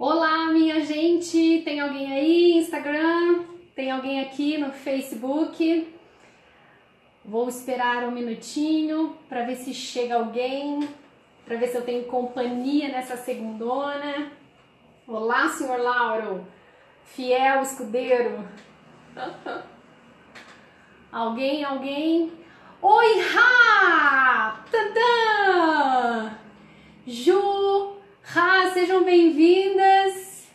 Olá, minha gente! Tem alguém aí no Instagram? Tem alguém aqui no Facebook? Vou esperar um minutinho para ver se chega alguém, para ver se eu tenho companhia nessa segundona. Olá, senhor Lauro, fiel escudeiro. Alguém? Oi, Rá! Tadã! Ju, Rá, sejam bem-vindas.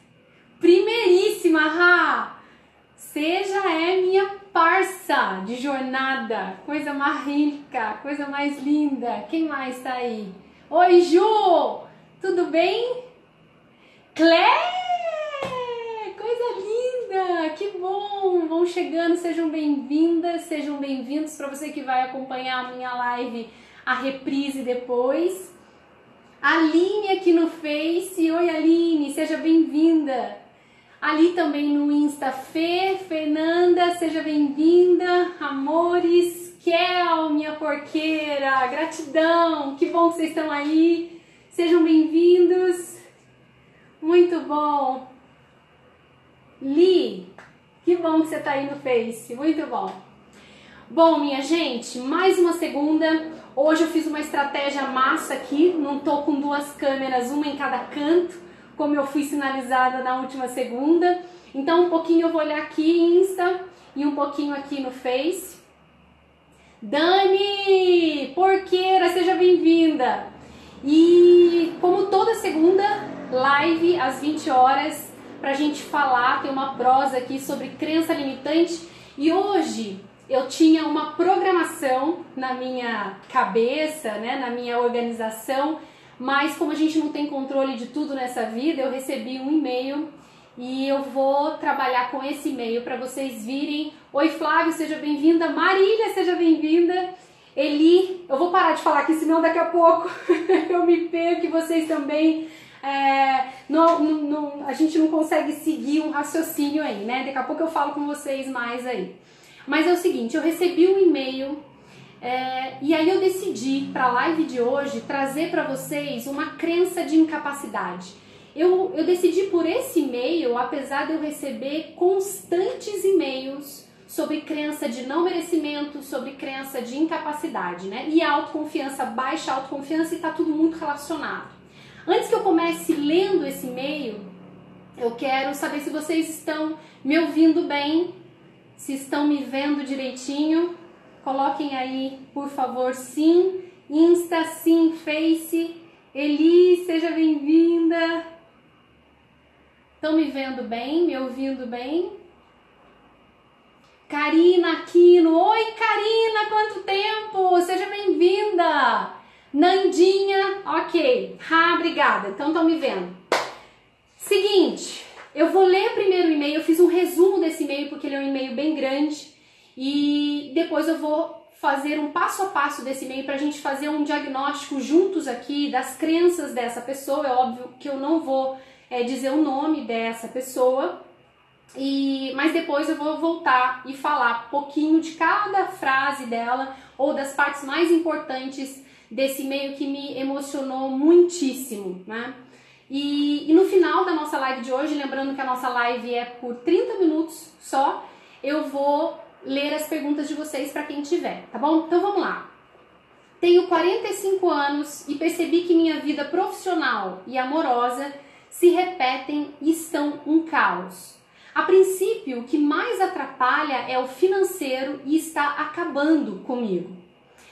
Primeiríssima, Rá, seja minha parça de jornada, coisa mais rica, coisa mais linda. Quem mais tá aí? Oi, Ju, tudo bem? Clé, coisa linda, que bom, vão chegando, sejam bem-vindas, sejam bem-vindos. Para você que vai acompanhar a minha live, a reprise depois. Aline aqui no Face, oi Aline, seja bem-vinda. Ali também no Insta, Fernanda, seja bem-vinda. Amores, Kel, minha porqueira, gratidão, que bom que vocês estão aí. Sejam bem-vindos. Muito bom. Li, que bom que você está aí no Face, muito bom. Bom, minha gente, mais uma segunda. Hoje eu fiz uma estratégia massa aqui, não tô com duas câmeras, uma em cada canto, como eu fui sinalizada na última segunda. Então um pouquinho eu vou olhar aqui Insta e um pouquinho aqui no Face. Dani, porqueira, seja bem-vinda. E como toda segunda, live às 20 horas pra gente falar, tem uma prosa aqui sobre crença limitante. E hoje eu tinha uma programação na minha cabeça, né, na minha organização, mas como a gente não tem controle de tudo nessa vida, eu recebi um e-mail e eu vou trabalhar com esse e-mail para vocês virem. Oi Flávio, seja bem-vinda. Marília, seja bem-vinda. Eli, eu vou parar de falar aqui, senão daqui a pouco eu me perco e vocês também. A gente não consegue seguir um raciocínio aí, né? Daqui a pouco eu falo com vocês mais aí. Mas é o seguinte, eu recebi um e-mail e aí eu decidi para a live de hoje trazer para vocês uma crença de incapacidade. Eu decidi por esse e-mail, apesar de eu receber constantes e-mails sobre crença de não merecimento, sobre crença de incapacidade, né? E autoconfiança, baixa autoconfiança, e tá tudo muito relacionado. Antes que eu comece lendo esse e-mail, eu quero saber se vocês estão me ouvindo bem, se estão me vendo direitinho. Coloquem aí, por favor, sim. Insta, sim, Face. Eli, seja bem-vinda. Estão me vendo bem, me ouvindo bem? Karina Aquino. Oi, Karina, quanto tempo? Seja bem-vinda. Nandinha, ok. Obrigada. Então estão me vendo. Seguinte, eu vou ler primeiro o e-mail, eu fiz um resumo desse e-mail porque ele é um e-mail bem grande e depois eu vou fazer um passo a passo desse e-mail para a gente fazer um diagnóstico juntos aqui das crenças dessa pessoa. É óbvio que eu não vou dizer o nome dessa pessoa, mas depois eu vou voltar e falar um pouquinho de cada frase dela ou das partes mais importantes desse e-mail que me emocionou muitíssimo, né? E no final da nossa live de hoje, lembrando que a nossa live é por 30 minutos só, eu vou ler as perguntas de vocês para quem tiver, tá bom? Então vamos lá. Tenho 45 anos e percebi que minha vida profissional e amorosa se repetem e estão um caos. A princípio, o que mais atrapalha é o financeiro e está acabando comigo.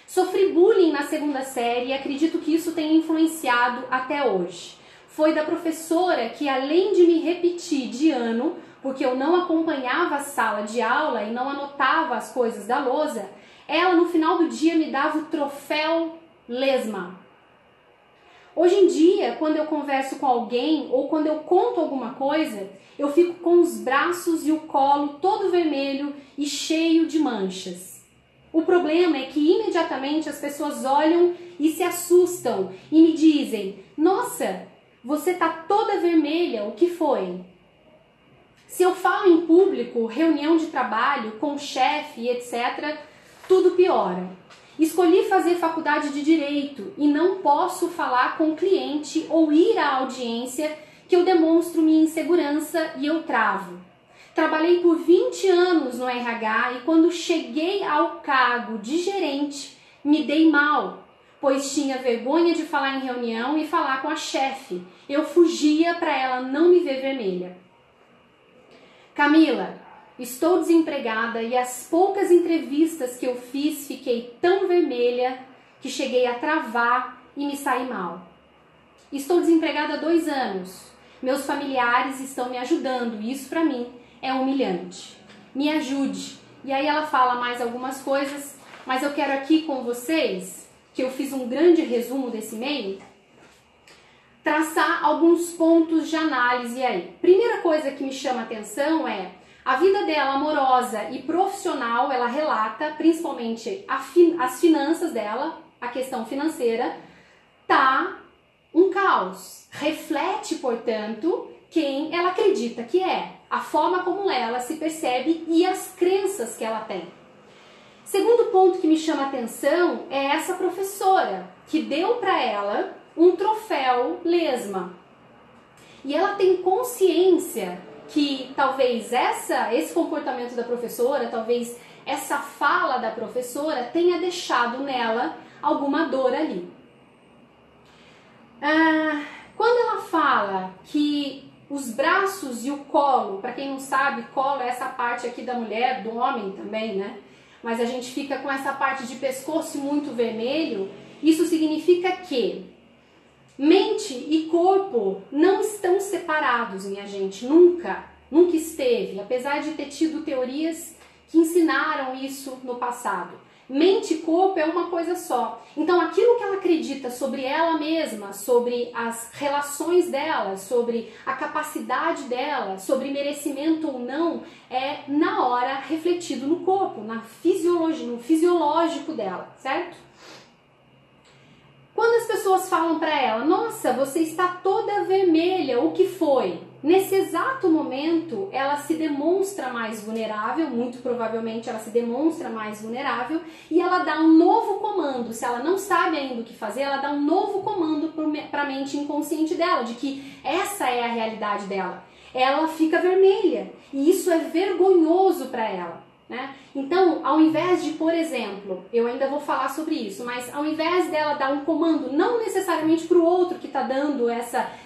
Sofri bullying na segunda série e acredito que isso tenha influenciado até hoje. Foi da professora que, além de me repetir de ano, porque eu não acompanhava a sala de aula e não anotava as coisas da lousa, ela no final do dia me dava o troféu lesma. Hoje em dia, quando eu converso com alguém ou quando eu conto alguma coisa, eu fico com os braços e o colo todo vermelho e cheio de manchas. O problema é que imediatamente as pessoas olham e se assustam e me dizem: nossa, você tá toda vermelha, o que foi? Se eu falo em público, reunião de trabalho, com o chefe, etc., tudo piora. Escolhi fazer faculdade de Direito e não posso falar com o cliente ou ir à audiência que eu demonstro minha insegurança e eu travo. Trabalhei por 20 anos no RH e quando cheguei ao cargo de gerente, me dei mal, pois tinha vergonha de falar em reunião e falar com a chefe. Eu fugia para ela não me ver vermelha. Camila, estou desempregada e as poucas entrevistas que eu fiz fiquei tão vermelha que cheguei a travar e me saí mal. Estou desempregada há 2 anos. Meus familiares estão me ajudando e isso para mim é humilhante. Me ajude. E aí ela fala mais algumas coisas, mas eu quero aqui com vocês, que eu fiz um grande resumo desse e-mail, traçar alguns pontos de análise aí. Primeira coisa que me chama a atenção é a vida dela amorosa e profissional, ela relata principalmente as finanças dela, a questão financeira, tá um caos. Reflete, portanto, quem ela acredita que é, a forma como ela se percebe e as crenças que ela tem. Segundo ponto que me chama a atenção é essa professora que deu para ela um troféu lesma. E ela tem consciência que talvez esse comportamento da professora, talvez essa fala da professora tenha deixado nela alguma dor ali. Quando ela fala que os braços e o colo, para quem não sabe, colo é essa parte aqui da mulher, do homem também, né? Mas a gente fica com essa parte de pescoço muito vermelho, isso significa que mente e corpo não estão separados, minha gente, nunca esteve, apesar de ter tido teorias que ensinaram isso no passado. Mente e corpo é uma coisa só. Então aquilo que ela acredita sobre ela mesma, sobre as relações dela, sobre a capacidade dela, sobre merecimento ou não, é na hora refletido no corpo, na fisiologia, no fisiológico dela, certo? Quando as pessoas falam para ela, nossa, você está toda vermelha, o que foi? Nesse exato momento, ela se demonstra mais vulnerável, muito provavelmente ela se demonstra mais vulnerável, e ela dá um novo comando. Se ela não sabe ainda o que fazer, ela dá um novo comando para a mente inconsciente dela, de que essa é a realidade dela. Ela fica vermelha, e isso é vergonhoso para ela, né? Então, ao invés de, por exemplo, eu ainda vou falar sobre isso, mas ao invés dela dar um comando, não necessariamente para o outro que está dando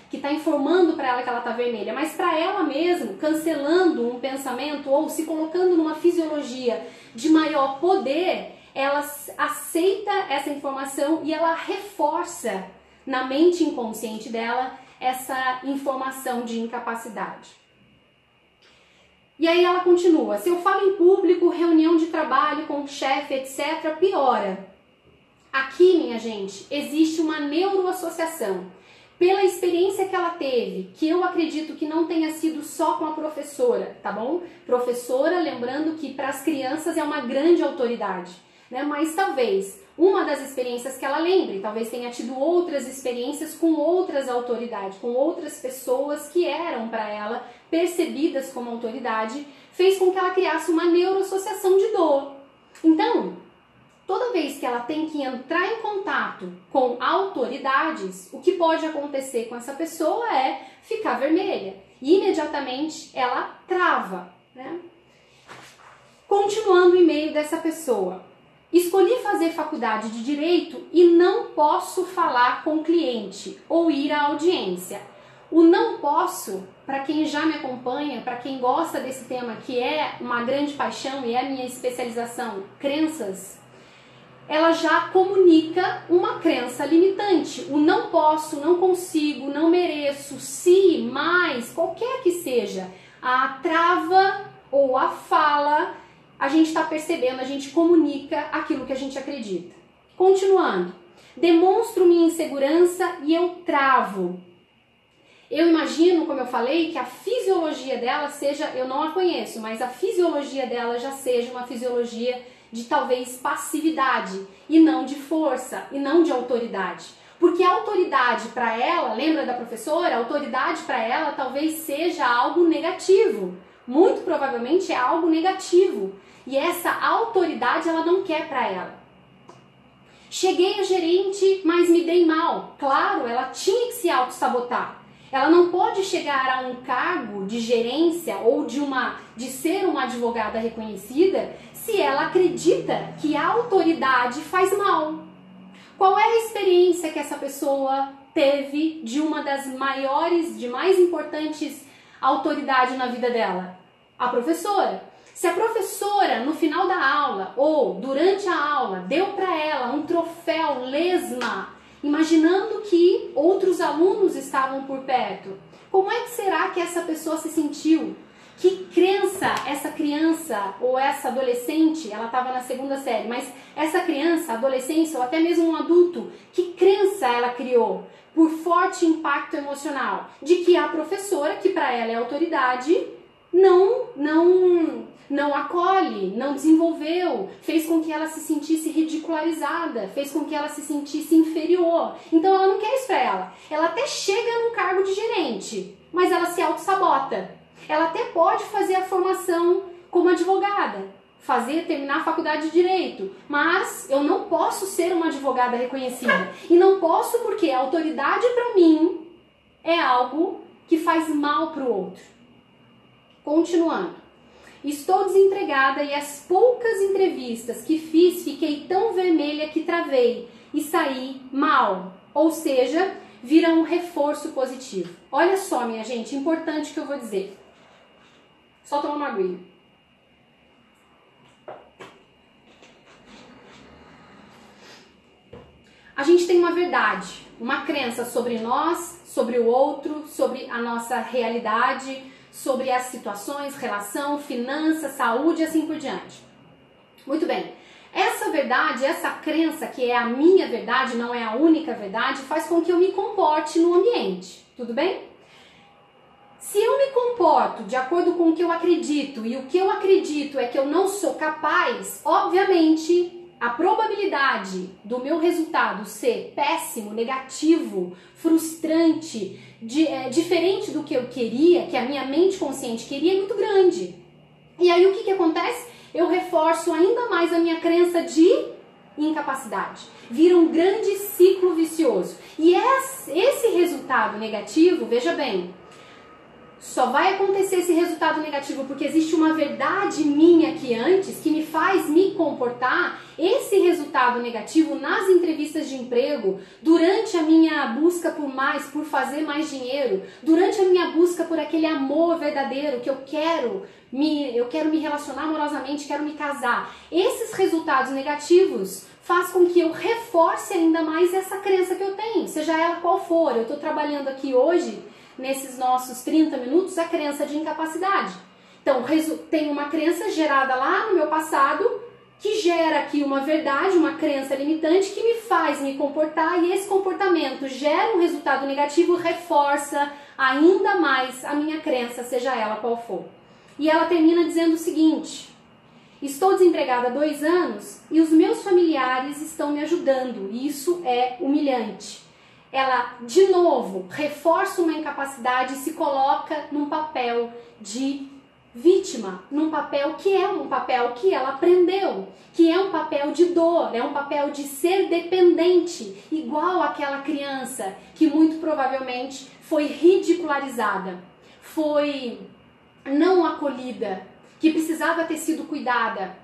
que está informando para ela que ela está vermelha, mas para ela mesma, cancelando um pensamento ou se colocando numa fisiologia de maior poder, ela aceita essa informação e ela reforça na mente inconsciente dela essa informação de incapacidade. E aí ela continua, se eu falo em público, reunião de trabalho com o chefe, etc., piora. Aqui, minha gente, existe uma neuroassociação. Pela experiência que ela teve, que eu acredito que não tenha sido só com a professora, tá bom? Professora, lembrando que para as crianças é uma grande autoridade, né? Mas talvez uma das experiências que ela lembre, talvez tenha tido outras experiências com outras autoridades, com outras pessoas que eram para ela percebidas como autoridade, fez com que ela criasse uma neuroassociação de dor. Então, toda vez que ela tem que entrar em contato com autoridades, o que pode acontecer com essa pessoa é ficar vermelha. E imediatamente ela trava, né? Continuando o e-mail dessa pessoa. Escolhi fazer faculdade de Direito e não posso falar com o cliente ou ir à audiência. O não posso, para quem já me acompanha, para quem gosta desse tema, que é uma grande paixão e é a minha especialização, crenças, ela já comunica uma crença limitante. O não posso, não consigo, não mereço, se, mais, qualquer que seja, a trava ou a fala, a gente está percebendo, a gente comunica aquilo que a gente acredita. Continuando. Demonstro minha insegurança e eu travo. Eu imagino, como eu falei, que a fisiologia dela seja, eu não a conheço, mas a fisiologia dela já seja uma fisiologia de talvez passividade e não de força e não de autoridade. Porque a autoridade para ela, lembra da professora? A autoridade para ela talvez seja algo negativo. Muito provavelmente é algo negativo. E essa autoridade ela não quer para ela. Cheguei a gerente, mas me dei mal. Claro, ela tinha que se auto-sabotar. Ela não pode chegar a um cargo de gerência ou de ser uma advogada reconhecida se ela acredita que a autoridade faz mal. Qual é a experiência que essa pessoa teve de uma das maiores, de mais importantes autoridades na vida dela? A professora. Se a professora, no final da aula ou durante a aula, deu para ela um troféu lesma, imaginando que outros alunos estavam por perto, como é que será que essa pessoa se sentiu? Que crença essa criança ou essa adolescente, ela estava na 2ª série, mas essa criança, adolescente ou até mesmo um adulto, que crença ela criou por forte impacto emocional de que a professora, que para ela é autoridade, não acolhe, não desenvolveu, fez com que ela se sentisse ridicularizada, fez com que ela se sentisse inferior. Então ela não quer isso para ela. Ela até chega num cargo de gerente, mas ela se auto-sabota. Ela até pode fazer a formação como advogada, terminar a faculdade de Direito, mas eu não posso ser uma advogada reconhecida. E não posso porque a autoridade para mim é algo que faz mal para o outro. Continuando. Estou desempregada e as poucas entrevistas que fiz fiquei tão vermelha que travei e saí mal. Ou seja, vira um reforço positivo. Olha só, minha gente, importante que eu vou dizer. Só tomar uma aguinha. A gente tem uma verdade, uma crença sobre nós, sobre o outro, sobre a nossa realidade, sobre as situações, relação, finanças, saúde e assim por diante. Muito bem. Essa verdade, essa crença que é a minha verdade, não é a única verdade, faz com que eu me comporte no ambiente. Tudo bem? Se eu me comporto de acordo com o que eu acredito e o que eu acredito é que eu não sou capaz, obviamente a probabilidade do meu resultado ser péssimo, negativo, frustrante, diferente do que eu queria, que a minha mente consciente queria, é muito grande. E aí o que acontece? Eu reforço ainda mais a minha crença de incapacidade. Vira um grande ciclo vicioso. E esse resultado negativo, veja bem, só vai acontecer esse resultado negativo porque existe uma verdade minha aqui antes que me faz me comportar esse resultado negativo nas entrevistas de emprego, durante a minha busca por mais, por fazer mais dinheiro, durante a minha busca por aquele amor verdadeiro que eu quero me relacionar amorosamente, quero me casar. Esses resultados negativos faz com que eu reforce ainda mais essa crença que eu tenho, seja ela qual for. Eu estou trabalhando aqui hoje, nesses nossos 30 minutos, a crença de incapacidade. Então, tem uma crença gerada lá no meu passado, que gera aqui uma verdade, uma crença limitante, que me faz me comportar, e esse comportamento gera um resultado negativo, reforça ainda mais a minha crença, seja ela qual for. E ela termina dizendo o seguinte: estou desempregada há 2 anos e os meus familiares estão me ajudando, e isso é humilhante. Ela, de novo, reforça uma incapacidade e se coloca num papel de vítima, num papel que é um papel que ela aprendeu, que é um papel de dor, é um papel de ser dependente, igual aquela criança que muito provavelmente foi ridicularizada, foi não acolhida, que precisava ter sido cuidada.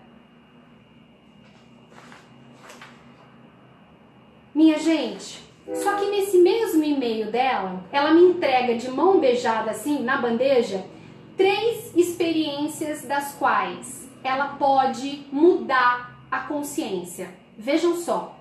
Minha gente, só que nesse mesmo e-mail dela, ela me entrega de mão beijada assim, na bandeja, 3 experiências das quais ela pode mudar a consciência. Vejam só.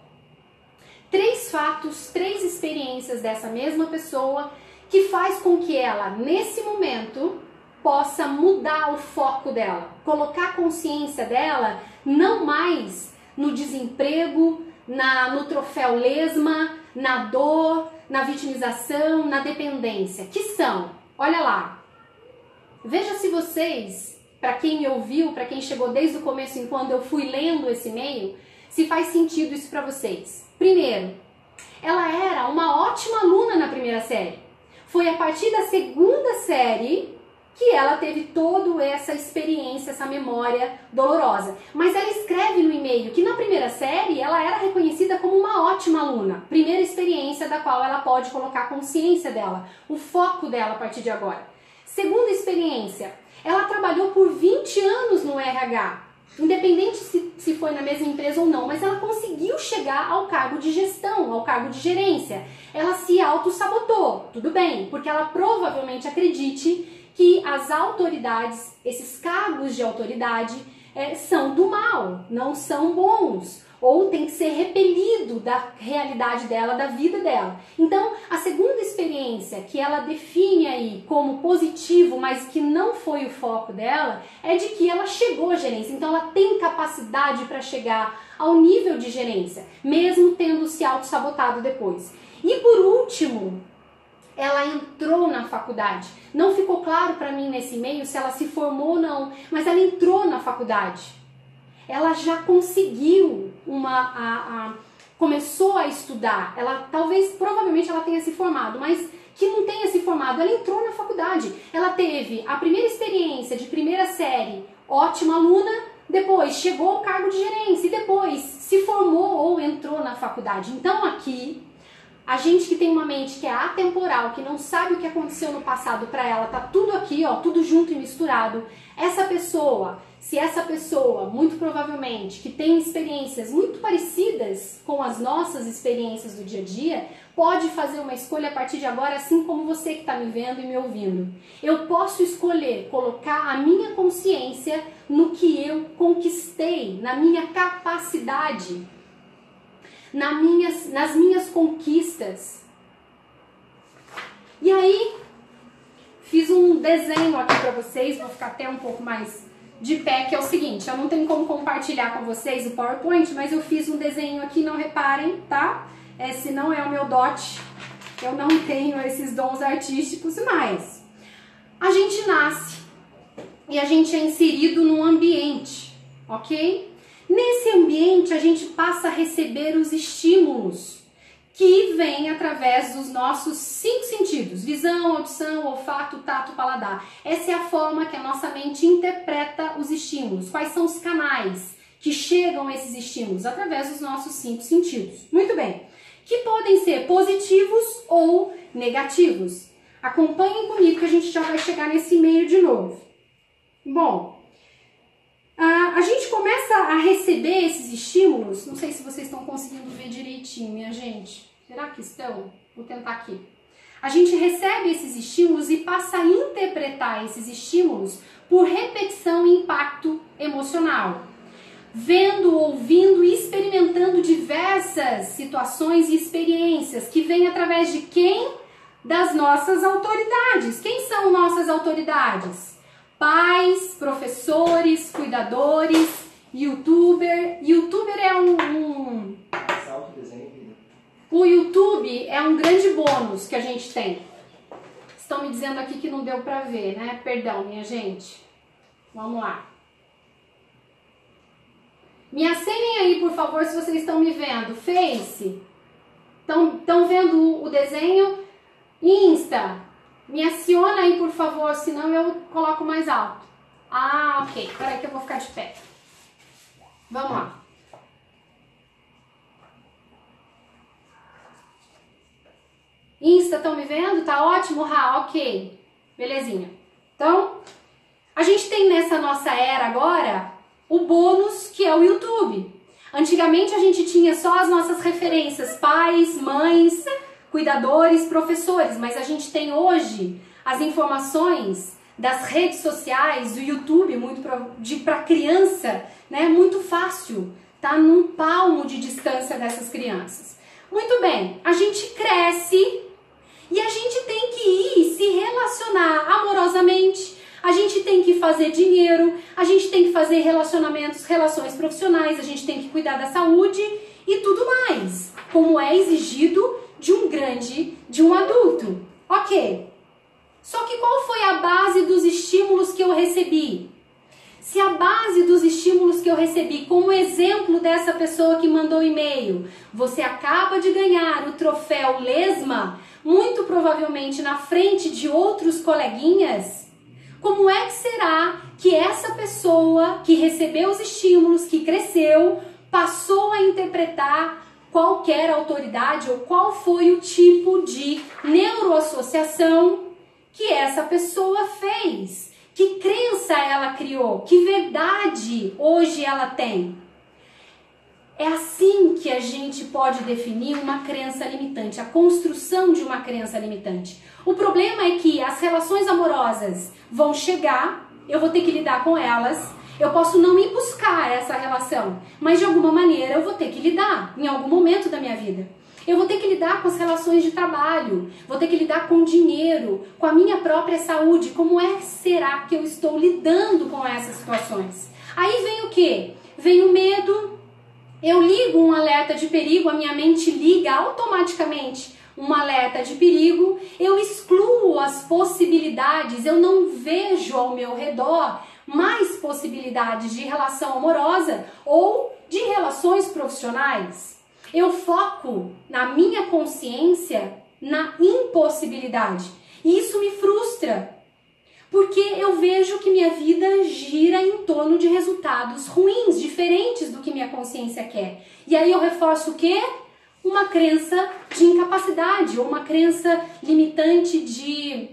3 fatos, 3 experiências dessa mesma pessoa que faz com que ela, nesse momento, possa mudar o foco dela, colocar a consciência dela não mais no desemprego, no troféu lesma, na dor, na vitimização, na dependência, que são, olha lá, veja se vocês, para quem me ouviu, para quem chegou desde o começo enquanto eu fui lendo esse e-mail, se faz sentido isso para vocês. Primeiro, ela era uma ótima aluna na 1ª série. Foi a partir da 2ª série que ela teve toda essa experiência, essa memória dolorosa. Mas ela escreve no e-mail que na primeira série ela era reconhecida como uma ótima aluna. Primeira experiência da qual ela pode colocar a consciência dela, o foco dela a partir de agora. Segunda experiência, ela trabalhou por 20 anos no RH. Independente se foi na mesma empresa ou não, mas ela conseguiu chegar ao cargo de gestão, ao cargo de gerência. Ela se auto-sabotou, tudo bem, porque ela provavelmente acredite que as autoridades, esses cargos de autoridade, são do mal, não são bons, ou tem que ser repelido da realidade dela, da vida dela. Então, a segunda experiência que ela define aí como positivo, mas que não foi o foco dela, é de que ela chegou à gerência. Então, ela tem capacidade para chegar ao nível de gerência, mesmo tendo se auto-sabotado depois. E por último, ela entrou na faculdade. Não ficou claro para mim nesse e-mail se ela se formou ou não, mas ela entrou na faculdade. Ela já conseguiu começou a estudar. Ela provavelmente ela tenha se formado, mas que não tenha se formado, ela entrou na faculdade. Ela teve a primeira experiência de primeira série, ótima aluna, depois chegou ao cargo de gerência e depois se formou ou entrou na faculdade. Então aqui, a gente que tem uma mente que é atemporal, que não sabe o que aconteceu no passado para ela, tá tudo aqui, ó, tudo junto e misturado. Se essa pessoa, muito provavelmente, que tem experiências muito parecidas com as nossas experiências do dia a dia, pode fazer uma escolha a partir de agora, assim como você que está me vendo e me ouvindo. Eu posso escolher colocar a minha consciência no que eu conquistei, na minha capacidade, nas minhas conquistas. E aí, fiz um desenho aqui para vocês, vou ficar até um pouco mais de pé, que é o seguinte, eu não tenho como compartilhar com vocês o PowerPoint, mas eu fiz um desenho aqui, não reparem, tá? Esse não é o meu dote, eu não tenho esses dons artísticos, mas a gente nasce e a gente é inserido num ambiente, ok? Nesse ambiente a gente passa a receber os estímulos que vêm através dos nossos 5 sentidos, visão, audição, olfato, tato, paladar. Essa é a forma que a nossa mente interpreta os estímulos. Quais são os canais que chegam a esses estímulos? Através dos nossos 5 sentidos. Muito bem. Que podem ser positivos ou negativos. Acompanhem comigo que a gente já vai chegar nesse meio de novo. Bom, a gente começa a receber esses estímulos, não sei se vocês estão conseguindo ver direitinho, minha gente. Será que estão? Vou tentar aqui. A gente recebe esses estímulos e passa a interpretar esses estímulos por repetição e impacto emocional. Vendo, ouvindo e experimentando diversas situações e experiências que vêm através de quem? Das nossas autoridades. Quem são nossas autoridades? Pais, professores, cuidadores, youtuber. Youtuber é O YouTube é um grande bônus que a gente tem. Estão me dizendo aqui que não deu pra ver, né? Perdão, minha gente. Vamos lá. Me acenem aí, por favor, se vocês estão me vendo. Face. Estão vendo o desenho? Insta. Me aciona aí, por favor, senão eu coloco mais alto. Ah, ok. Peraí que eu vou ficar de pé. Vamos lá. Insta, estão me vendo? Tá ótimo, Ra? Ok. Belezinha. Então, a gente tem nessa nossa era agora o bônus que é o YouTube. Antigamente a gente tinha só as nossas referências, pais, mães, cuidadores, professores, mas a gente tem hoje as informações das redes sociais, do YouTube, muito para criança, né? Muito fácil, tá num palmo de distância dessas crianças. Muito bem, a gente cresce e a gente tem que ir se relacionar amorosamente, a gente tem que fazer dinheiro, a gente tem que fazer relacionamentos, relações profissionais, a gente tem que cuidar da saúde e tudo mais, como é exigido de um adulto. Ok. Só que qual foi a base dos estímulos que eu recebi? Se a base dos estímulos que eu recebi, como exemplo dessa pessoa que mandou e-mail, você acaba de ganhar o troféu Lesma, muito provavelmente na frente de outros coleguinhas, Como é que será que essa pessoa que recebeu os estímulos, que cresceu, passou a interpretar qualquer autoridade ou qual foi o tipo de neuroassociação que essa pessoa fez? Que crença ela criou? Que verdade hoje ela tem? É assim que a gente pode definir uma crença limitante, a construção de uma crença limitante. O problema é que as relações amorosas vão chegar, eu vou ter que lidar com elas, eu posso não ir buscar essa relação, mas de alguma maneira eu vou ter que lidar em algum momento da minha vida. Eu vou ter que lidar com as relações de trabalho, vou ter que lidar com o dinheiro, com a minha própria saúde. Como é que será que eu estou lidando com essas situações? Aí vem o quê? Vem o medo. Eu ligo um alerta de perigo, a minha mente liga automaticamente um alerta de perigo, eu excluo as possibilidades, eu não vejo ao meu redor mais possibilidades de relação amorosa ou de relações profissionais. Eu foco na minha consciência na impossibilidade. E isso me frustra, porque eu vejo que minha vida gira em torno de resultados ruins, diferentes do que minha consciência quer. E aí eu reforço o quê? Uma crença de incapacidade, ou uma crença limitante de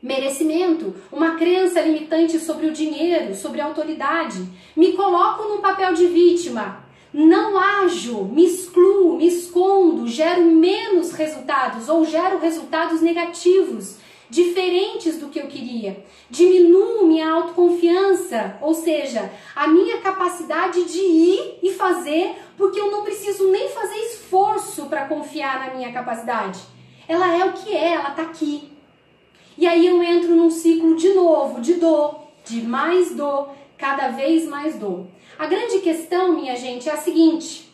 merecimento, uma crença limitante sobre o dinheiro, sobre a autoridade. Me coloco num papel de vítima, não ajo, me excluo, me escondo, gero menos resultados ou gero resultados negativos, diferentes do que eu queria. Diminuo minha autoconfiança, ou seja, a minha capacidade de ir e fazer, porque eu não preciso nem fazer esforço para confiar na minha capacidade. Ela é o que é, ela está aqui. E aí eu entro num ciclo de novo, de dor, de mais dor, cada vez mais dor. A grande questão, minha gente, é a seguinte: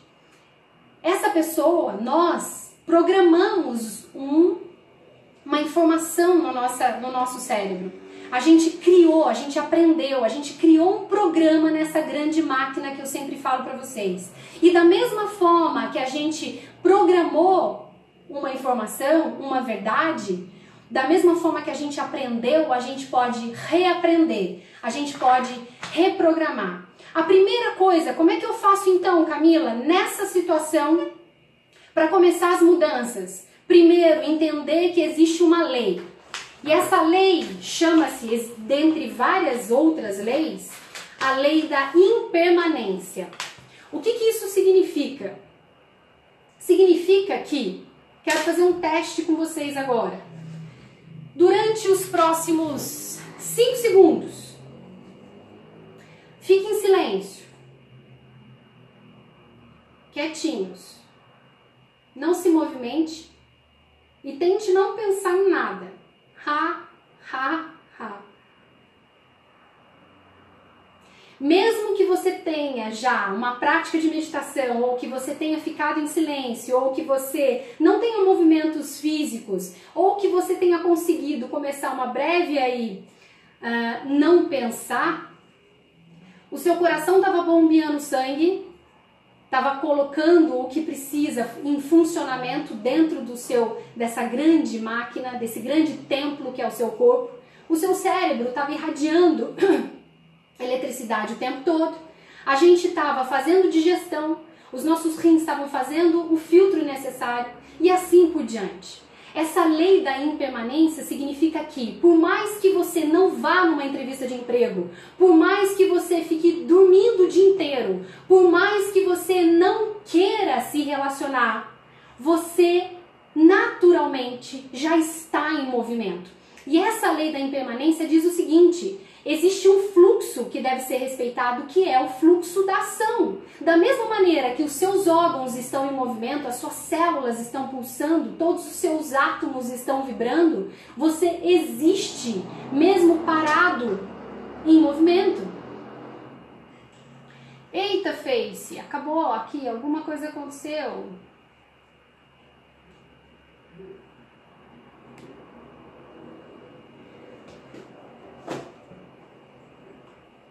essa pessoa, nós programamos uma informação no nosso cérebro. A gente criou, a gente aprendeu, a gente criou um programa nessa grande máquina que eu sempre falo para vocês. E da mesma forma que a gente programou uma informação, uma verdade, da mesma forma que a gente aprendeu, a gente pode reaprender, a gente pode reprogramar. A primeira coisa, como é que eu faço então, Camila, nessa situação, para começar as mudanças? Primeiro, entender que existe uma lei. E essa lei chama-se, dentre várias outras leis, a lei da impermanência. O que isso significa? Significa que, quero fazer um teste com vocês agora. Durante os próximos 5 segundos, fique em silêncio, quietinhos, não se movimente e tente não pensar em nada. Mesmo que você tenha já uma prática de meditação, ou que você tenha ficado em silêncio, ou que você não tenha movimentos físicos, ou que você tenha conseguido começar uma breve aí, não pensar, o seu coração estava bombeando sangue, estava colocando o que precisa em funcionamento dentro dessa grande máquina, desse grande templo que é o seu corpo. O seu cérebro estava irradiando eletricidade o tempo todo. A gente estava fazendo digestão, os nossos rins estavam fazendo o filtro necessário e assim por diante. Essa lei da impermanência significa que, por mais que você não vá numa entrevista de emprego, por mais que você fique dormindo o dia inteiro, por mais que você não queira se relacionar, você naturalmente já está em movimento. E essa lei da impermanência diz o seguinte: existe um fluxo que deve ser respeitado, que é o fluxo da ação. Da mesma maneira que os seus órgãos estão em movimento, as suas células estão pulsando, todos os seus átomos estão vibrando, você existe, mesmo parado, em movimento. Eita, Face, acabou aqui, alguma coisa aconteceu.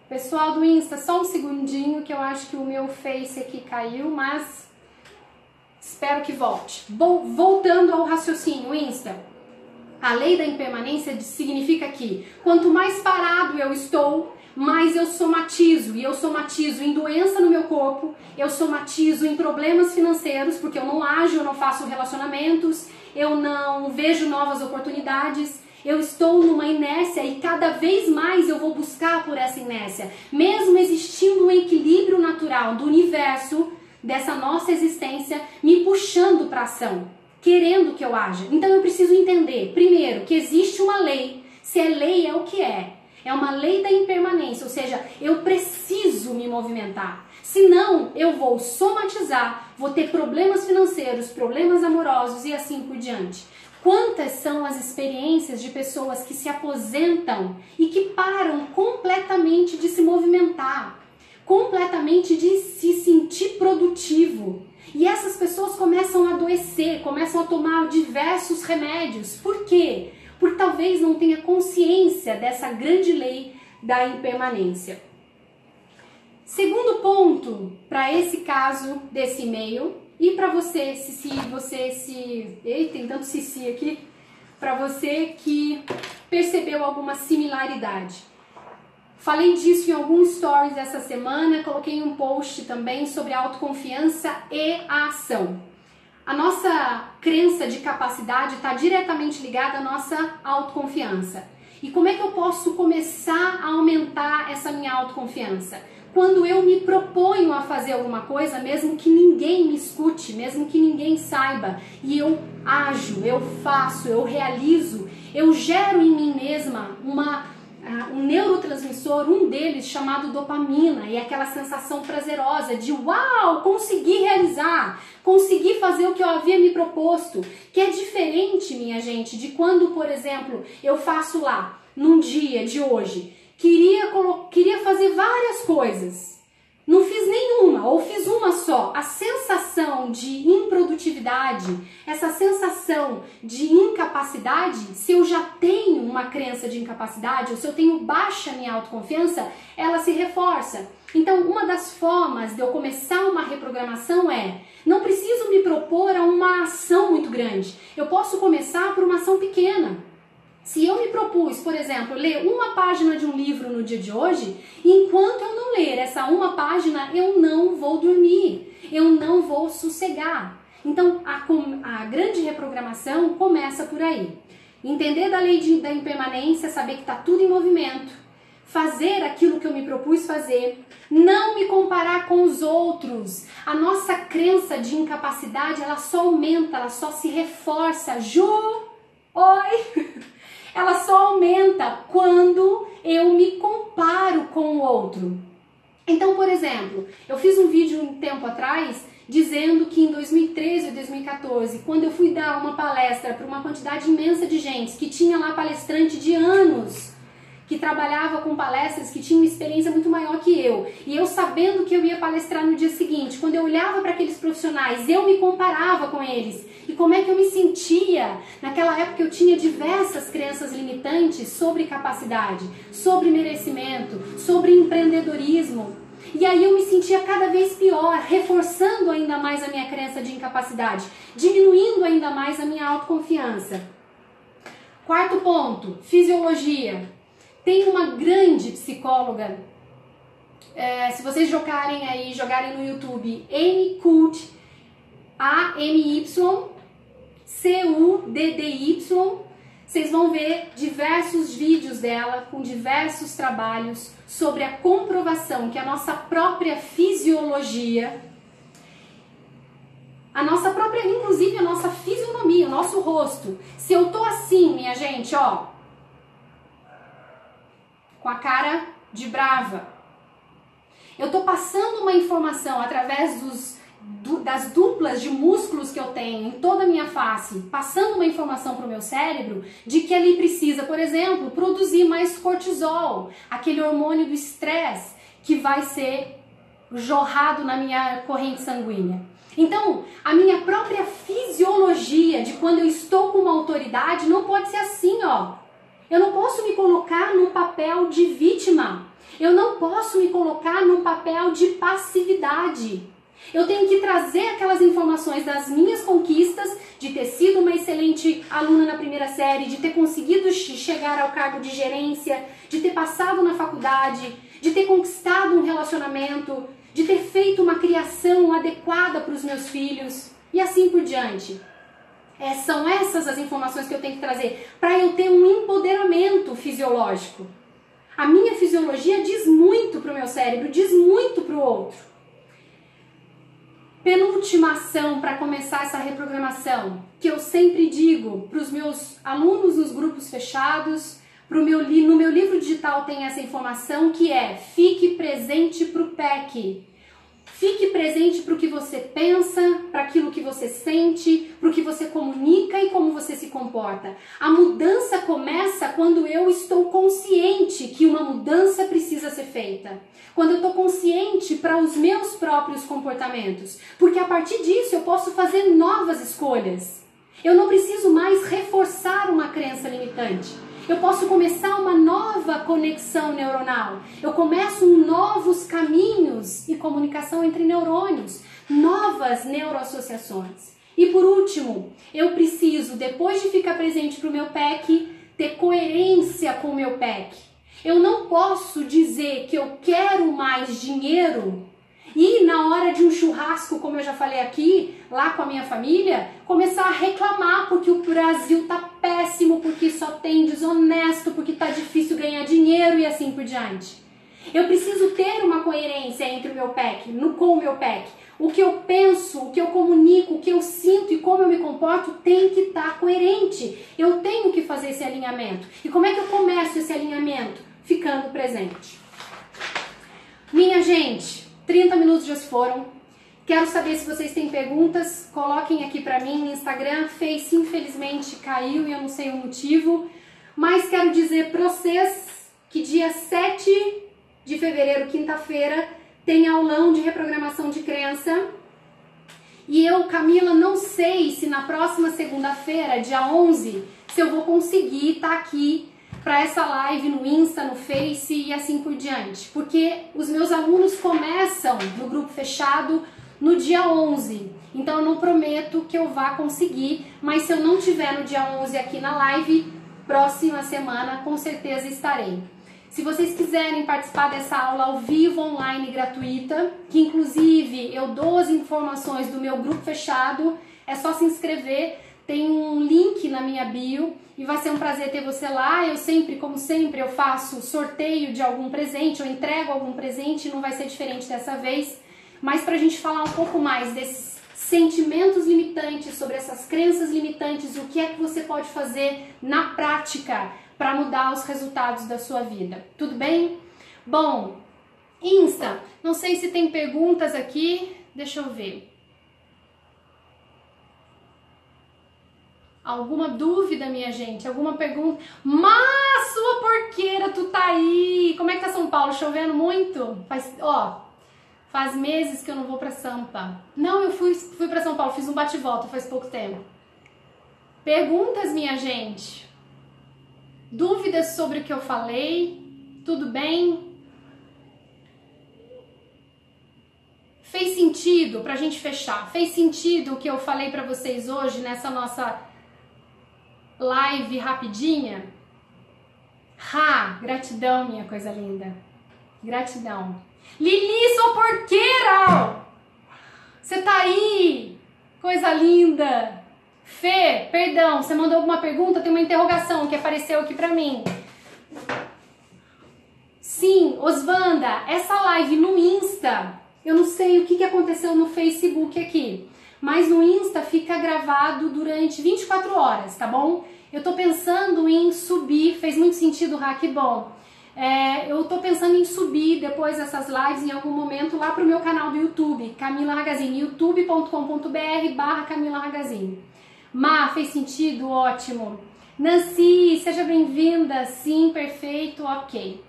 Pessoal do Insta, só um segundinho que eu acho que o meu Face aqui caiu, mas espero que volte. Voltando ao raciocínio, Insta. A lei da impermanência significa que quanto mais parado eu estou, mais eu somatizo. E eu somatizo em doença no meu corpo, eu somatizo em problemas financeiros, porque eu não ajo, eu não faço relacionamentos, eu não vejo novas oportunidades. Eu estou numa inércia e cada vez mais eu vou buscar por essa inércia. Mesmo existindo um equilíbrio natural do universo, dessa nossa existência, me puxando para ação, querendo que eu haja. Então eu preciso entender, primeiro, que existe uma lei. Se é lei, é o que é. É uma lei da impermanência, ou seja, eu preciso me movimentar. Senão, eu vou somatizar, vou ter problemas financeiros, problemas amorosos e assim por diante. Quantas são as experiências de pessoas que se aposentam e que param completamente de se movimentar, completamente de se sentir produtivo. E essas pessoas começam a adoecer, começam a tomar diversos remédios. Por quê? Porque talvez não tenha consciência dessa grande lei da impermanência. Segundo ponto para esse caso desse e-mail, e para você, tem tanto aqui, para você que percebeu alguma similaridade. Falei disso em alguns stories essa semana, coloquei um post também sobre a autoconfiança e a ação. A nossa crença de capacidade está diretamente ligada à nossa autoconfiança. E como é que eu posso começar a aumentar essa minha autoconfiança? Quando eu me proponho a fazer alguma coisa, mesmo que ninguém me escute, mesmo que ninguém saiba, e eu ajo, eu faço, eu realizo, eu gero em mim mesma um neurotransmissor, um deles chamado dopamina, e aquela sensação prazerosa de uau, consegui realizar, consegui fazer o que eu havia me proposto, que é diferente, minha gente, de quando, por exemplo, eu faço lá, num dia de hoje, queria fazer várias coisas, não fiz nenhuma, ou fiz uma só. A sensação de improdutividade, essa sensação de incapacidade, se eu já tenho uma crença de incapacidade, ou se eu tenho baixa minha autoconfiança, ela se reforça. Então, uma das formas de eu começar uma reprogramação é, não preciso me propor a uma ação muito grande, eu posso começar por uma ação pequena. Se eu me propus, por exemplo, ler uma página de um livro no dia de hoje, enquanto eu não ler essa uma página, eu não vou dormir, eu não vou sossegar. Então, a grande reprogramação começa por aí. Entender da lei da impermanência, saber que está tudo em movimento, fazer aquilo que eu me propus fazer, não me comparar com os outros. A nossa crença de incapacidade, ela só aumenta, ela só se reforça. Ju, oi! Ela só aumenta quando eu me comparo com o outro. Então, por exemplo, eu fiz um vídeo um tempo atrás dizendo que em 2013 e 2014, quando eu fui dar uma palestra para uma quantidade imensa de gente, que tinha lá palestrante de anos, que trabalhava com palestras, que tinha uma experiência muito maior que eu, e eu sabendo que eu ia palestrar no dia seguinte, quando eu olhava para aqueles profissionais, eu me comparava com eles. E como é que eu me sentia? Naquela época eu tinha diversas crenças limitantes sobre capacidade, sobre merecimento, sobre empreendedorismo. E aí eu me sentia cada vez pior, reforçando ainda mais a minha crença de incapacidade, diminuindo ainda mais a minha autoconfiança. Quarto ponto, fisiologia. Tem uma grande psicóloga, se vocês jogarem no YouTube, Amy Cuddy, A-M-Y-C-U-D-D-Y, vocês vão ver diversos vídeos dela com diversos trabalhos sobre a comprovação que a nossa própria fisiologia, inclusive a nossa fisionomia, o nosso rosto, se eu tô assim, minha gente, ó, com a cara de brava, eu tô passando uma informação através das duplas de músculos que eu tenho em toda a minha face, passando uma informação para o meu cérebro de que ele precisa, por exemplo, produzir mais cortisol, aquele hormônio do estresse que vai ser jorrado na minha corrente sanguínea. Então, a minha própria fisiologia de quando eu estou com uma autoridade não pode ser assim, ó. Eu não posso me colocar num papel de vítima. Eu não posso me colocar num papel de passividade. Eu tenho que trazer aquelas informações das minhas conquistas, de ter sido uma excelente aluna na primeira série, de ter conseguido chegar ao cargo de gerência, de ter passado na faculdade, de ter conquistado um relacionamento, de ter feito uma criação adequada para os meus filhos e assim por diante. São essas as informações que eu tenho que trazer para eu ter um empoderamento fisiológico. A minha fisiologia diz muito para o meu cérebro, diz muito para o outro. Penúltima ação para começar essa reprogramação, que eu sempre digo para os meus alunos nos grupos fechados, no meu livro digital tem essa informação, que é: fique presente para o PEC. Fique presente para o que você pensa, para aquilo que você sente, para o que você comunica e como você se comporta. A mudança começa quando eu estou consciente que uma mudança precisa ser feita. Quando eu estou consciente para os meus próprios comportamentos. Porque a partir disso eu posso fazer novas escolhas. Eu não preciso mais reforçar uma crença limitante. Eu posso começar uma nova conexão neuronal. Eu começo novos caminhos e comunicação entre neurônios, novas neuroassociações. E por último, eu preciso, depois de ficar presente para o meu PEC, ter coerência com o meu PEC. Eu não posso dizer que eu quero mais dinheiro e na hora de um churrasco, como eu já falei aqui, lá com a minha família, começar a reclamar porque o Brasil tá péssimo, porque só tem desonesto, porque tá difícil ganhar dinheiro e assim por diante. Eu preciso ter uma coerência entre o meu PEC, com o meu PEC. O que eu penso, o que eu comunico, o que eu sinto e como eu me comporto tem que estar coerente. Eu tenho que fazer esse alinhamento. E como é que eu começo esse alinhamento? Ficando presente. Minha gente, 30 minutos já se foram. Quero saber se vocês têm perguntas. Coloquem aqui pra mim no Instagram. Face, infelizmente, caiu e eu não sei o motivo. Mas quero dizer pra vocês que dia 7 de fevereiro, quinta-feira, tem aulão de reprogramação de crença. E eu, Camila, não sei se na próxima segunda-feira, dia 11, se eu vou conseguir estar aqui para essa live no Insta, no Face e assim por diante. Porque os meus alunos começam no grupo fechado no dia 11. Então eu não prometo que eu vá conseguir, mas se eu não tiver no dia 11 aqui na live, próxima semana com certeza estarei. Se vocês quiserem participar dessa aula ao vivo, online, gratuita, que inclusive eu dou as informações do meu grupo fechado, é só se inscrever, tem um link na minha bio e vai ser um prazer ter você lá. Eu sempre, como sempre, eu faço sorteio de algum presente, eu entrego algum presente, não vai ser diferente dessa vez, mas pra gente falar um pouco mais desses sentimentos limitantes, sobre essas crenças limitantes, o que é que você pode fazer na prática para mudar os resultados da sua vida. Tudo bem? Bom, Insta, não sei se tem perguntas aqui, deixa eu ver. Alguma dúvida, minha gente? Alguma pergunta? Mas, sua porqueira, tu tá aí! Como é que tá São Paulo? Chovendo muito? Faz meses que eu não vou pra Sampa. Não, eu fui pra São Paulo, fiz um bate-volta faz pouco tempo. Perguntas, minha gente? Dúvidas sobre o que eu falei? Tudo bem? Fez sentido, pra gente fechar, fez sentido o que eu falei pra vocês hoje nessa nossa live rapidinha? Gratidão, minha coisa linda. Gratidão. Lili, sua porqueira! Você tá aí? Coisa linda. Fê, perdão, você mandou alguma pergunta? Tem uma interrogação que apareceu aqui pra mim. Sim, Osvanda, essa live no Insta, eu não sei o que aconteceu no Facebook aqui, mas no Insta fica gravado durante 24 horas, tá bom? Eu tô pensando em subir, fez muito sentido, que bom. Eu tô pensando em subir depois dessas lives em algum momento lá pro meu canal do YouTube, Camila Ragazini, youtube.com.br/Camila Ragazini. Fez sentido? Ótimo. Nancy, seja bem-vinda. Sim, perfeito, ok.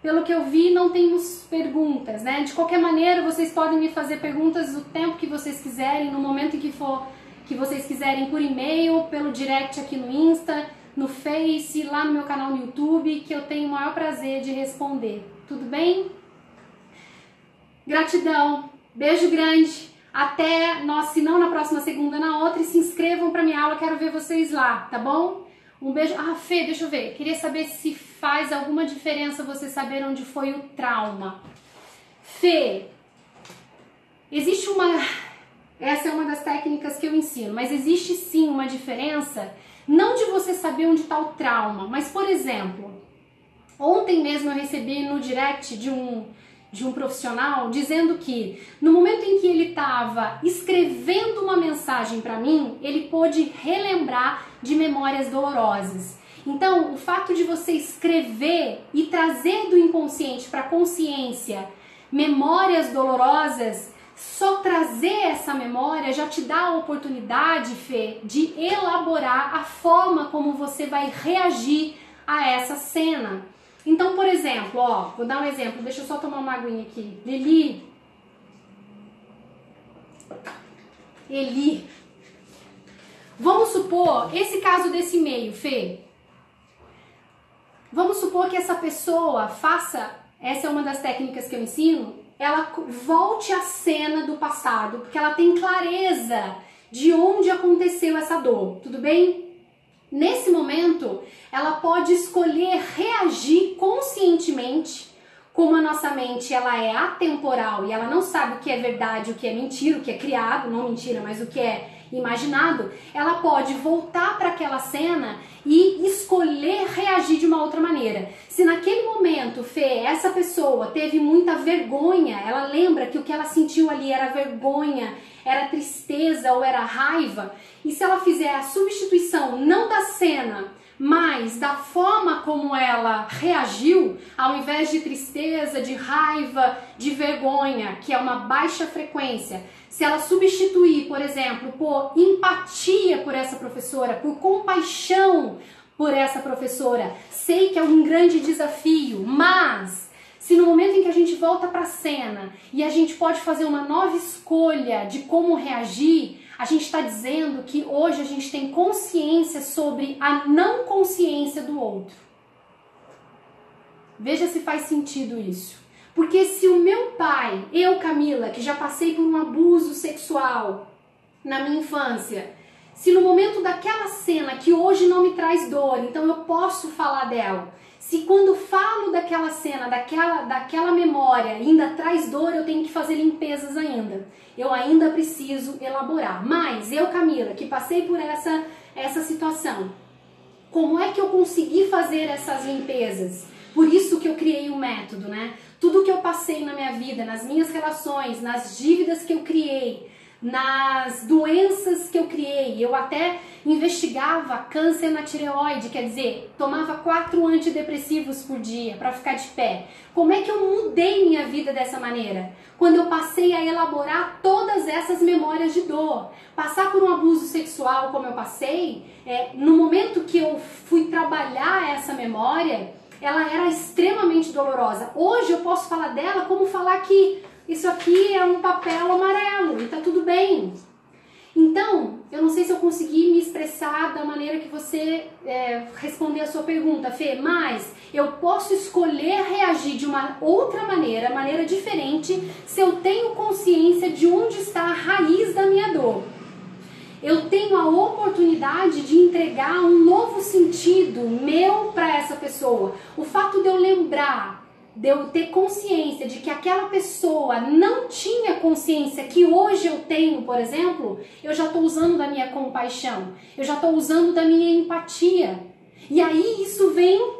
Pelo que eu vi, não temos perguntas, né? De qualquer maneira, vocês podem me fazer perguntas o tempo que vocês quiserem, no momento em que for que vocês quiserem, por e-mail, pelo direct aqui no Insta, no Face, lá no meu canal no YouTube, que eu tenho o maior prazer de responder. Tudo bem? Gratidão. Beijo grande. Até nós, se não na próxima segunda, na outra. E se inscrevam para minha aula, quero ver vocês lá, tá bom? Um beijo. Ah, Fê, deixa eu ver. Queria saber se faz alguma diferença você saber onde foi o trauma. Fê, existe uma... Essa é uma das técnicas que eu ensino, mas existe sim uma diferença, não de você saber onde está o trauma, mas, por exemplo, ontem mesmo eu recebi no direct de um profissional dizendo que no momento em que ele estava escrevendo uma mensagem para mim, ele pôde relembrar de memórias dolorosas. Então, o fato de você escrever e trazer do inconsciente para a consciência memórias dolorosas, só trazer essa memória já te dá a oportunidade, Fê, de elaborar a forma como você vai reagir a essa cena. Então, por exemplo, ó, vou dar um exemplo, deixa eu só tomar uma aguinha aqui. Eli. Vamos supor, esse caso desse e-mail, Fê. Vamos supor que essa pessoa faça, essa é uma das técnicas que eu ensino, ela volte à cena do passado, porque ela tem clareza de onde aconteceu essa dor, tudo bem? Nesse momento, ela pode escolher reagir conscientemente, como a nossa mente ela é atemporal e ela não sabe o que é verdade, o que é mentira, o que é criado, não mentira, mas o que é imaginado, ela pode voltar para aquela cena e escolher reagir de uma outra maneira. Se naquele momento, Fê, essa pessoa teve muita vergonha, ela lembra que o que ela sentiu ali era vergonha, era tristeza ou era raiva, e se ela fizer a substituição não da cena, mas da forma como ela reagiu, ao invés de tristeza, de raiva, de vergonha, que é uma baixa frequência, se ela substituir, por exemplo, por empatia por essa professora, por compaixão por essa professora, sei que é um grande desafio, mas se no momento em que a gente volta para a cena e a gente pode fazer uma nova escolha de como reagir, a gente está dizendo que hoje a gente tem consciência sobre a não consciência do outro. Veja se faz sentido isso. Porque se o meu pai, eu, Camila, que já passei por um abuso sexual na minha infância, se no momento daquela cena que hoje não me traz dor, então eu posso falar dela, se quando falo daquela cena, daquela memória ainda traz dor, eu tenho que fazer limpezas ainda. Eu ainda preciso elaborar. Mas eu, Camila, que passei por essa situação, como é que eu consegui fazer essas limpezas? Por isso que eu criei um método, né? Tudo que eu passei na minha vida, nas minhas relações, nas dívidas que eu criei, nas doenças que eu criei, eu até investigava câncer na tireoide, quer dizer, tomava 4 antidepressivos por dia para ficar de pé. Como é que eu mudei minha vida dessa maneira? Quando eu passei a elaborar todas essas memórias de dor. Passar por um abuso sexual como eu passei, no momento que eu fui trabalhar essa memória, ela era extremamente dolorosa. Hoje eu posso falar dela como falar que isso aqui é um papel amarelo e tá tudo bem. Então, eu não sei se eu consegui me expressar da maneira que você responder a sua pergunta, Fê, mas eu posso escolher reagir de uma outra maneira diferente, se eu tenho consciência de onde está a raiz da minha dor. Eu tenho a oportunidade de entregar um novo sentido meu para essa pessoa. O fato de eu lembrar, de eu ter consciência de que aquela pessoa não tinha consciência que hoje eu tenho, por exemplo, eu já estou usando da minha compaixão, eu já estou usando da minha empatia. E aí isso vem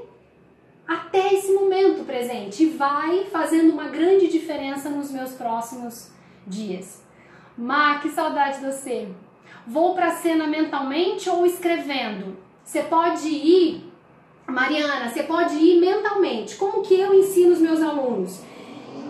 até esse momento presente e vai fazendo uma grande diferença nos meus próximos dias. Má, que saudade de você! Vou para a cena mentalmente ou escrevendo? Você pode ir, Mariana, você pode ir mentalmente. Como que eu ensino os meus alunos?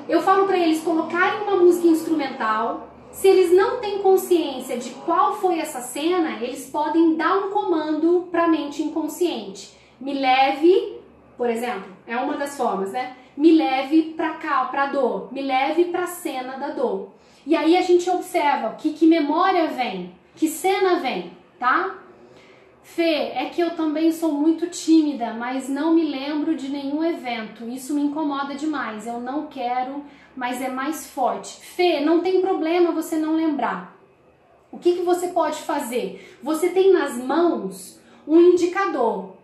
Eu falo para eles colocarem uma música instrumental. Se eles não têm consciência de qual foi essa cena, eles podem dar um comando para a mente inconsciente. Me leve, por exemplo, é uma das formas, né? Me leve para cá, para a dor. Me leve para a cena da dor. E aí a gente observa que memória vem. Que cena vem, tá? Fê, é que eu também sou muito tímida, mas não me lembro de nenhum evento. Isso me incomoda demais. Eu não quero, mas é mais forte. Fê, não tem problema você não lembrar. O que você pode fazer? Você tem nas mãos um indicador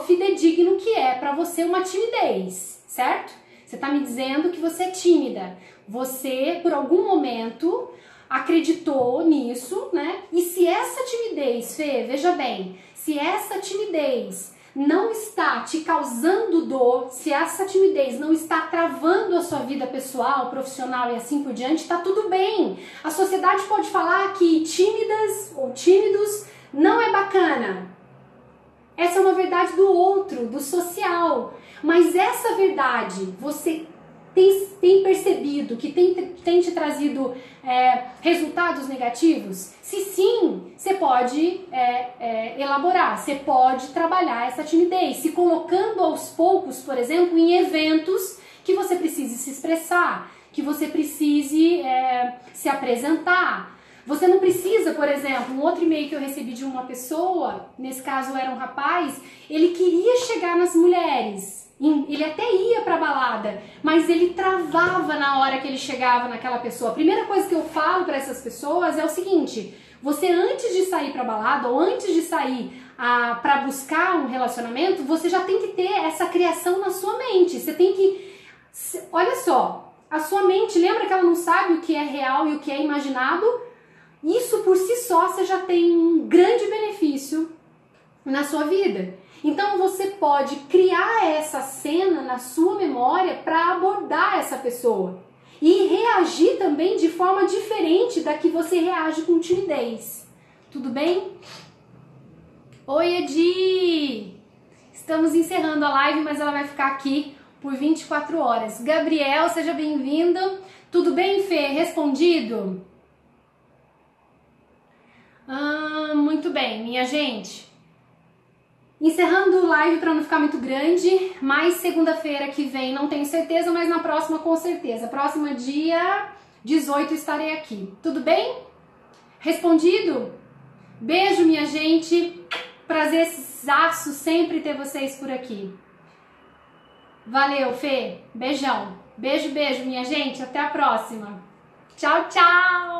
fidedigno que é para você uma timidez, certo? Você está me dizendo que você é tímida. Você, por algum momento, acreditou nisso, né? E se essa timidez, Fê, veja bem, se essa timidez não está te causando dor, se essa timidez não está travando a sua vida pessoal, profissional e assim por diante, tá tudo bem. A sociedade pode falar que tímidas ou tímidos não é bacana. Essa é uma verdade do outro, do social. Mas essa verdade, você tem percebido que tem te trazido resultados negativos? Se sim, você pode elaborar, você pode trabalhar essa timidez, se colocando aos poucos, por exemplo, em eventos que você precise se expressar, que você precise se apresentar. Você não precisa, por exemplo, um outro e-mail que eu recebi de uma pessoa, nesse caso era um rapaz, ele queria chegar nas mulheres, ele até ia pra balada, mas ele travava na hora que ele chegava naquela pessoa. A primeira coisa que eu falo para essas pessoas é o seguinte: você antes de sair pra balada ou antes de sair para buscar um relacionamento, você já tem que ter essa criação na sua mente. Você tem que, olha só, a sua mente, lembra que ela não sabe o que é real e o que é imaginado? Isso por si só você já tem um grande benefício na sua vida. Então você pode criar essa cena na sua memória para abordar essa pessoa e reagir também de forma diferente da que você reage com timidez. Tudo bem? Oi, Edi! Estamos encerrando a live, mas ela vai ficar aqui por 24 horas. Gabriel, seja bem-vindo. Tudo bem, Fê? Respondido? Muito bem, minha gente. Encerrando o live para não ficar muito grande, mas segunda-feira que vem não tenho certeza, mas na próxima com certeza. Próxima dia 18 estarei aqui. Tudo bem? Respondido? Beijo, minha gente. Prazerzaço sempre ter vocês por aqui. Valeu, Fê. Beijão. Beijo, beijo, minha gente. Até a próxima. Tchau, tchau.